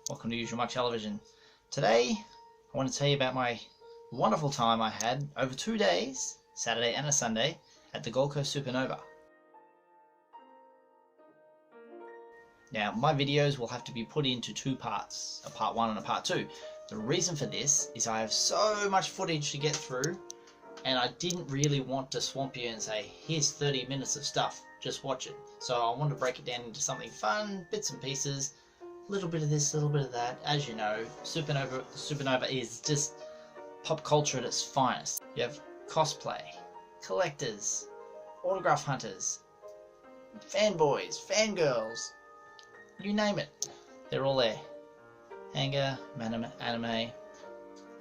Welcome to Usual Mike Television. Today, I want to tell you about my wonderful time I had over 2 days, Saturday and a Sunday, at the Gold Coast Supernova. Now, my videos will have to be put into two parts, a part one and a part two. The reason for this is I have so much footage to get through, and I didn't really want to swamp you and say, here's 30 minutes of stuff, just watch it. So I wanted to break it down into something fun, bits and pieces, a little bit of this, a little bit of that. As you know, Supernova is just pop culture at its finest. You have cosplay, collectors, autograph hunters, fanboys, fangirls, you name it, they're all there. Manga, anime,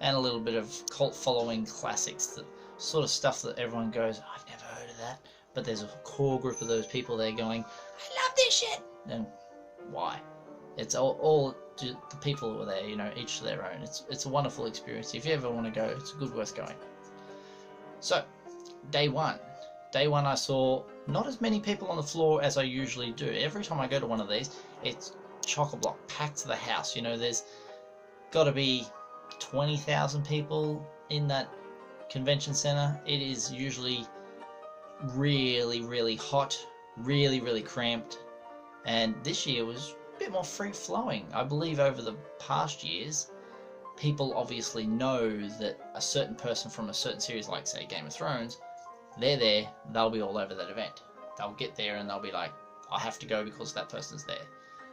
and a little bit of cult following classics, the sort of stuff that everyone goes, I've never heard of that, but there's a core group of those people there going, I love this shit. And why? It's all the people who are there, you know, each to their own. It's a wonderful experience. If you ever want to go, it's good worth going. So, day one I saw not as many people on the floor as I usually do. Every time I go to one of these, it's chock-a-block, packed to the house. You know, there's got to be 20,000 people in that convention center. It is usually really, really hot, really, really cramped, and this year was a bit more free-flowing. I believe over the past years, people obviously know that a certain person from a certain series, like say Game of Thrones, they're there, they'll be all over that event. They'll get there and they'll be like, I have to go because that person's there.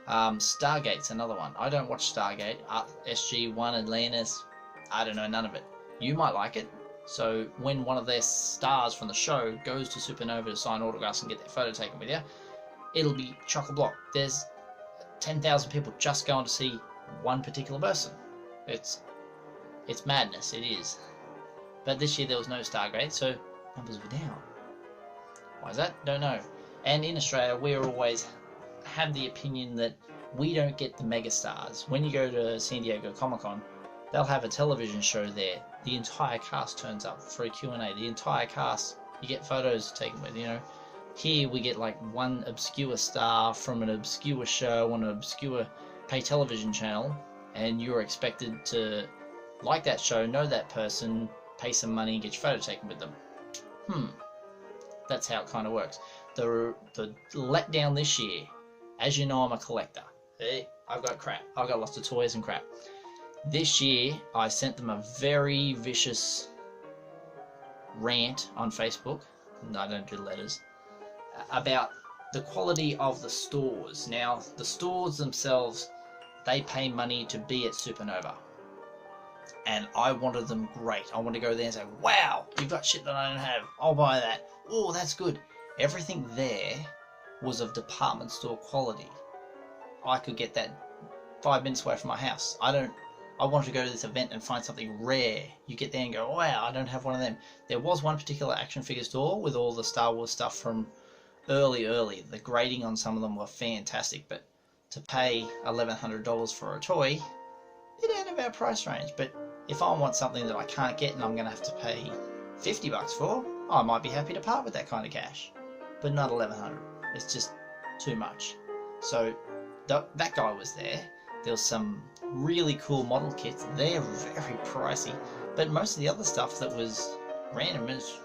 Stargate's another one. I don't watch Stargate. SG-1, Atlantis, I don't know none of it. You might like it. So when one of their stars from the show goes to Supernova to sign autographs and get their photo taken with you, it'll be chock-a-block. There's 10,000 people just going to see one particular person. It's madness, it is. But this year there was no Stargate, so numbers were down. Why is that? Don't know. And in Australia, we always have the opinion that we don't get the megastars. When you go to San Diego Comic-Con, they'll have a television show there. The entire cast turns up for a Q&A. The entire cast, you get photos taken with, you know. Here we get like one obscure star from an obscure show on an obscure pay television channel, and you're expected to like that show, know that person, pay some money, and get your photo taken with them. That's how it kind of works. The letdown this year, as you know, I'm a collector. Hey, I've got crap. I've got lots of toys and crap. This year, I sent them a very vicious rant on Facebook. No, I don't do letters. About the quality of the stores. Now, the stores themselves, they pay money to be at Supernova. And I wanted them great. I want to go there and say, wow, you've got shit that I don't have. I'll buy that. Oh, that's good. Everything there was of department store quality. I could get that 5 minutes away from my house. I wanted to go to this event and find something rare. You get there and go, wow, I don't have one of them. There was one particular action figure store with all the Star Wars stuff from early. The grading on some of them were fantastic, but to pay $1,100 for a toy, it ain't about price range. But if I want something that I can't get and I'm going to have to pay $50 for, I might be happy to part with that kind of cash. But not $1,100. It's just too much. So that guy was there. There was some really cool model kits. They're very pricey. But most of the other stuff that was random is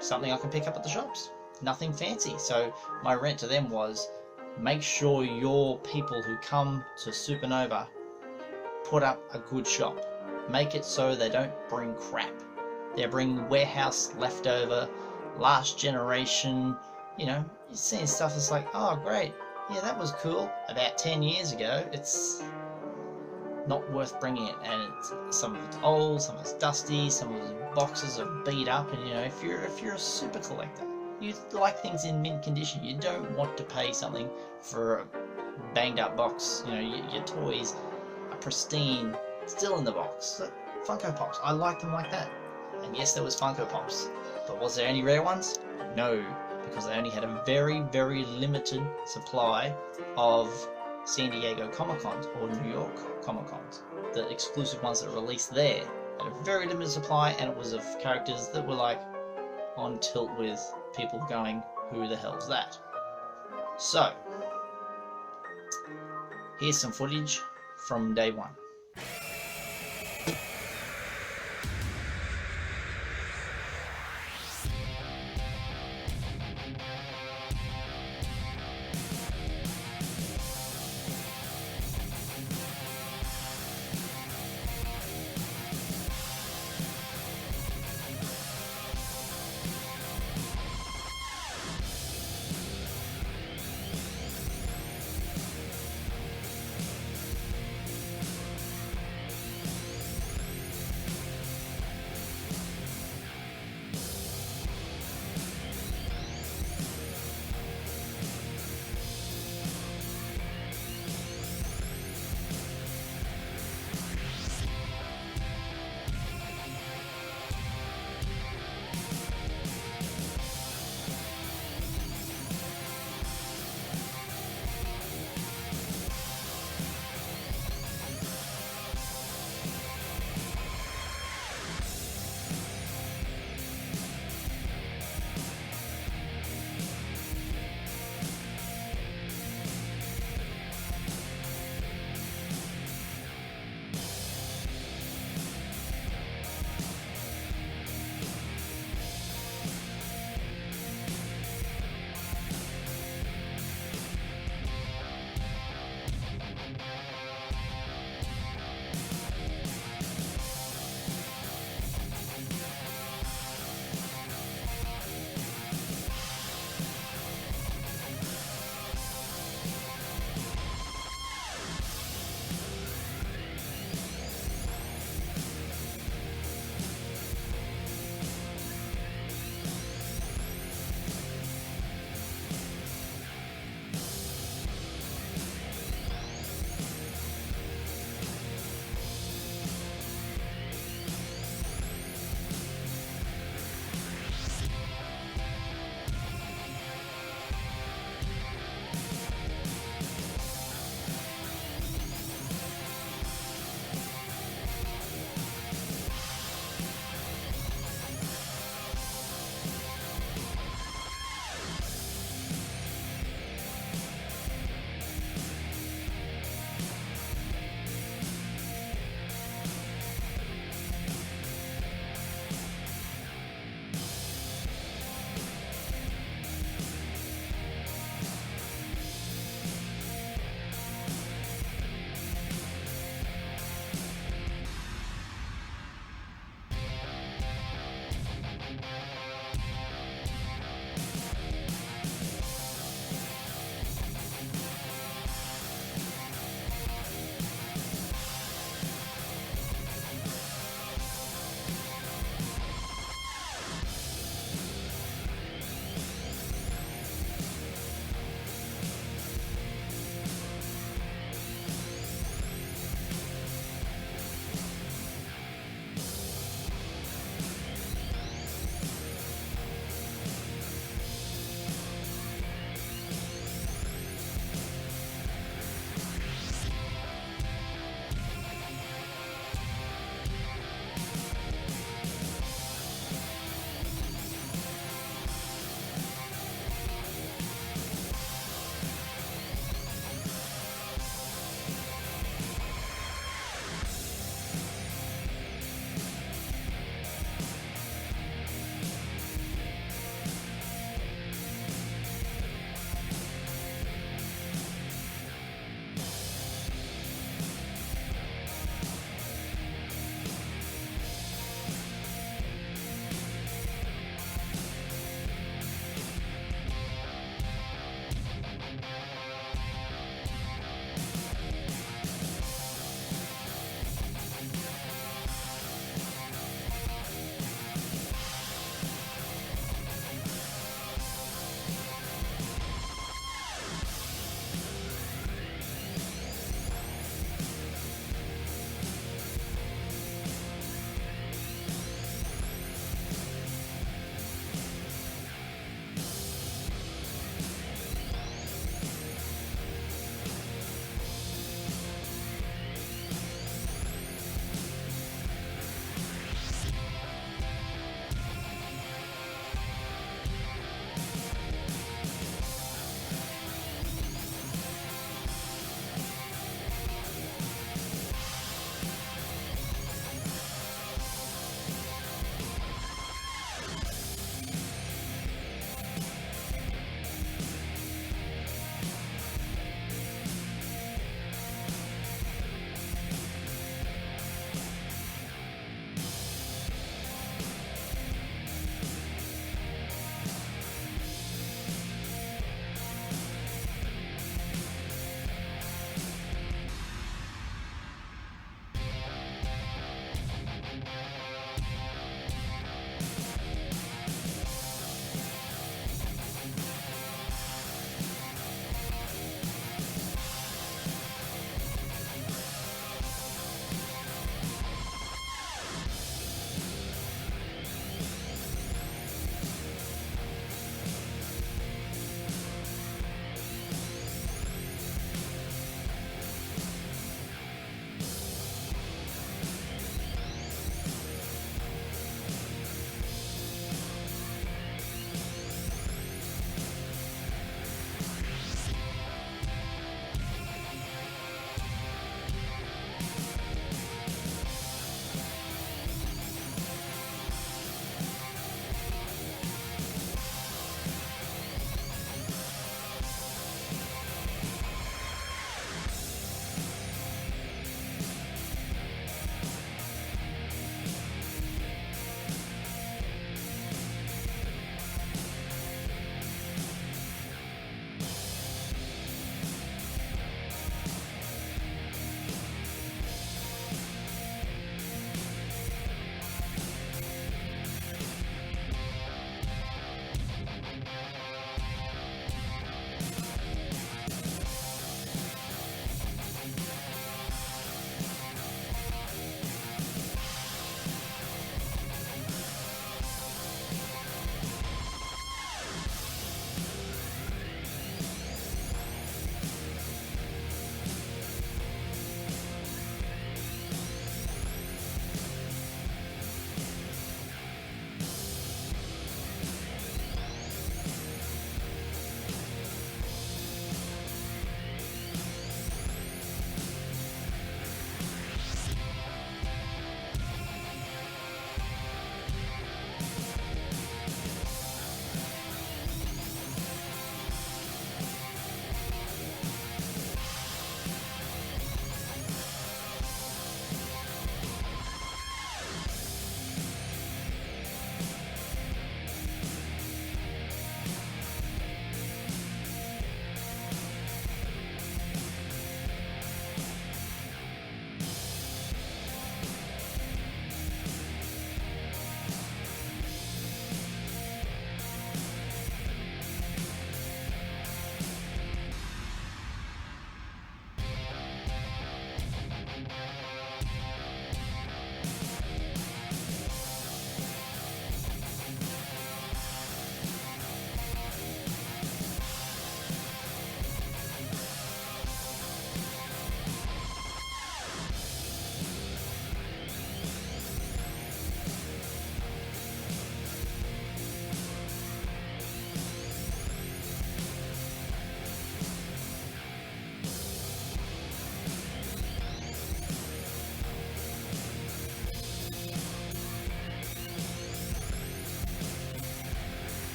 something I can pick up at the shops. Nothing fancy. So my rant to them was, make sure your people who come to Supernova put up a good shop. Make it so they don't bring crap. They're bringing warehouse, leftover, last generation. You know, you're seeing stuff that's like, oh great, yeah, that was cool about 10 years ago. It's not worth bringing it, and some of it's old, some of it's dusty, some of the boxes are beat up. And you know, if you're a super collector, you like things in mint condition. You don't want to pay something for a banged up box. You know, your toys are pristine, still in the box. So, Funko Pops, I like them like that. And yes, there was Funko Pops, but was there any rare ones? No, because they only had a very, very limited supply of San Diego Comic-Cons or New York Comic-Cons. The exclusive ones that are released there had a very limited supply, and it was of characters that were like on tilt with people going, who the hell's that? So, here's some footage from day one.